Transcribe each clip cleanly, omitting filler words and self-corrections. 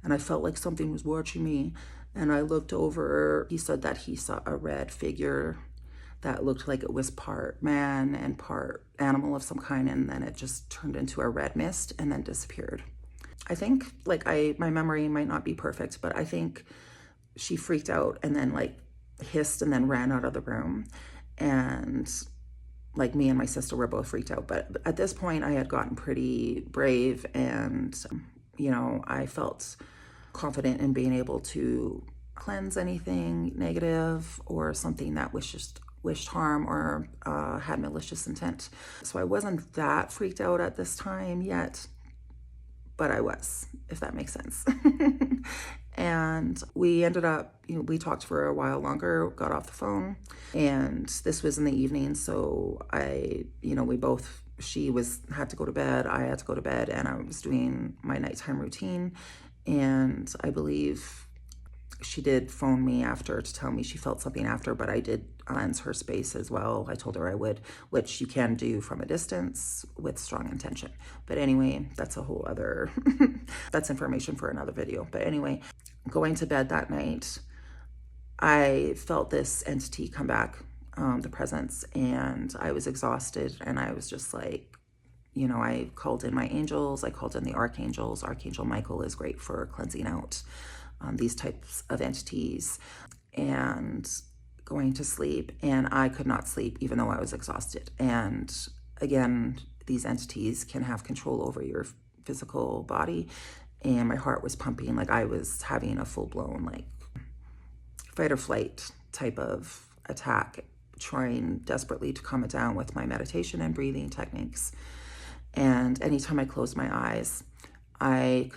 and I felt like something was watching me. And I looked over, he said that he saw a red figure that looked like it was part man and part animal of some kind, and then it just turned into a red mist and then disappeared. I think, like, my memory might not be perfect, but I think she freaked out and then like hissed and then ran out of the room. And like me and my sister were both freaked out. But at this point I had gotten pretty brave, and I felt confident in being able to cleanse anything negative or something that wished harm or had malicious intent. So I wasn't that freaked out at this time yet, but I was, if that makes sense. And we ended up, we talked for a while longer, got off the phone, and this was in the evening. So she had to go to bed, I had to go to bed, and I was doing my nighttime routine. And I believe she did phone me after to tell me she felt something after, but I did cleanse her space as well. I told her I would, which you can do from a distance with strong intention. But anyway, that's a whole other, that's information for another video. But anyway, going to bed that night, I felt this entity come back, the presence, and I was exhausted, and I was just like, I called in my angels, I called in the archangels. Archangel Michael is great for cleansing out these types of entities, and going to sleep. And I could not sleep even though I was exhausted. And again, these entities can have control over your physical body, and my heart was pumping like I was having a full-blown like fight or flight type of attack, trying desperately to calm it down with my meditation and breathing techniques. And anytime I closed my eyes, I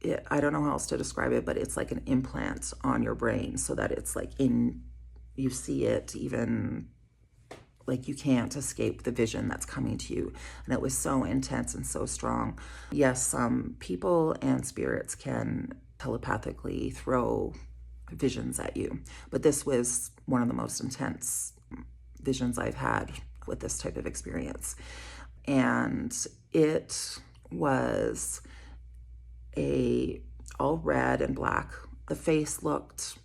don't know how else to describe it, but it's like an implant on your brain, so that it's like you see it, even like you can't escape the vision that's coming to you. And it was so intense and so strong. Yes, some people and spirits can telepathically throw visions at you, but this was one of the most intense visions I've had with this type of experience. And it was all red and black. The face looked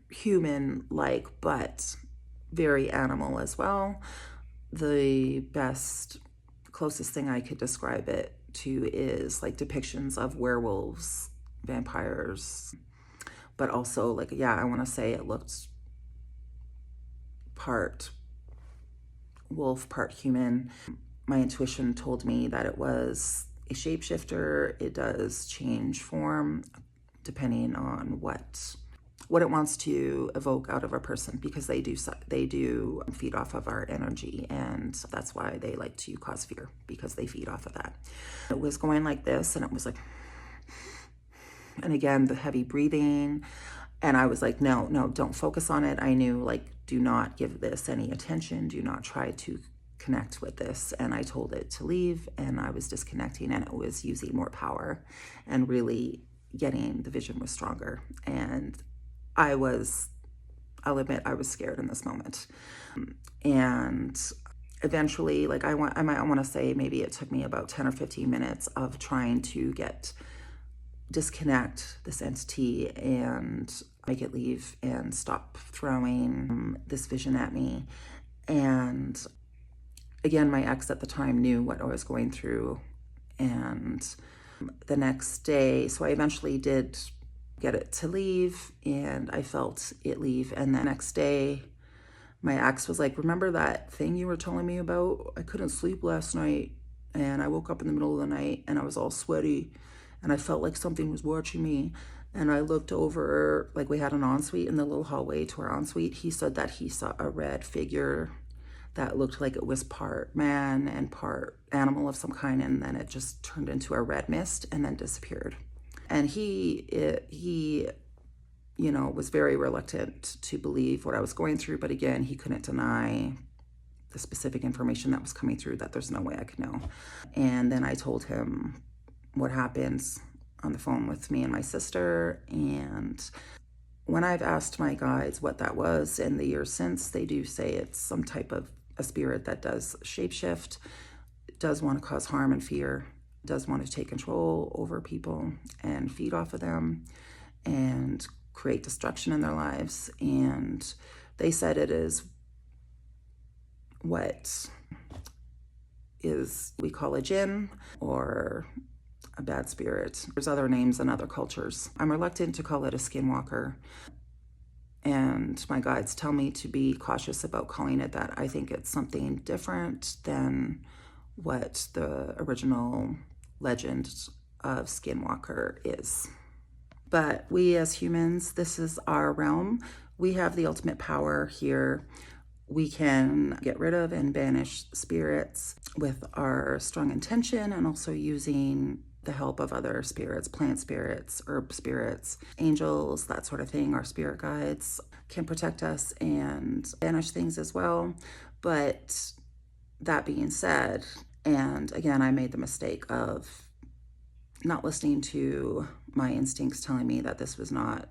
human-like, but very animal as well. The closest thing I could describe it to is like depictions of werewolves, vampires, but also like, yeah, I want to say it looked part wolf, part human. My intuition told me that it was a shapeshifter. It does change form depending on what it wants to evoke out of a person, because they do feed off of our energy, and that's why they like to cause fear, because they feed off of that. It was going like this, and it was like, and again, the heavy breathing, and I was like, no, don't focus on it. I knew, like, do not give this any attention, do not try to connect with this. And I told it to leave, and I was disconnecting, and it was using more power, and really the vision was stronger. And I'll admit, I was scared in this moment. And eventually, like, I want to say maybe it took me about 10 or 15 minutes of trying to disconnect this entity and make it leave and stop throwing this vision at me. And again, my ex at the time knew what I was going through. And the next day, so I eventually did get it to leave, and I felt it leave. And the next day, my ex was like, remember that thing you were telling me about? I couldn't sleep last night, and I woke up in the middle of the night, and I was all sweaty, and I felt like something was watching me. And I looked over, like, we had an ensuite in the little hallway to our ensuite. He said that he saw a red figure that looked like it was part man and part animal of some kind, and then it just turned into a red mist and then disappeared. And he was very reluctant to believe what I was going through, but again, he couldn't deny the specific information that was coming through, that there's no way I could know. And then I told him what happens on the phone with me and my sister. And when I've asked my guides what that was in the years since, they do say it's some type of a spirit that does shapeshift, does want to cause harm and fear. does want to take control over people and feed off of them and create destruction in their lives. And they said it is what we call a jinn or a bad spirit. There's other names in other cultures. I'm reluctant to call it a skinwalker, and my guides tell me to be cautious about calling it that. I think it's something different than what the original legend of skinwalker is. But we as humans, this is our realm. We have the ultimate power here. We can get rid of and banish spirits with our strong intention, and also using the help of other spirits, plant spirits, herb spirits, angels, that sort of thing. Our spirit guides can protect us and banish things as well. But that being said, and again, I made the mistake of not listening to my instincts telling me that this was not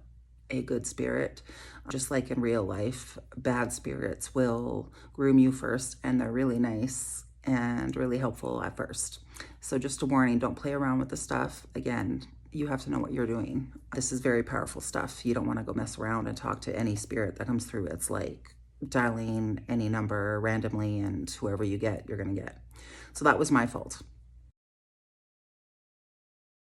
a good spirit. Just like in real life, bad spirits will groom you first, and they're really nice and really helpful at first. So just a warning, don't play around with the stuff. Again, you have to know what you're doing. This is very powerful stuff. You don't want to go mess around and talk to any spirit that comes through. It's like dialing any number randomly, and whoever you get, you're going to get. So that was my fault.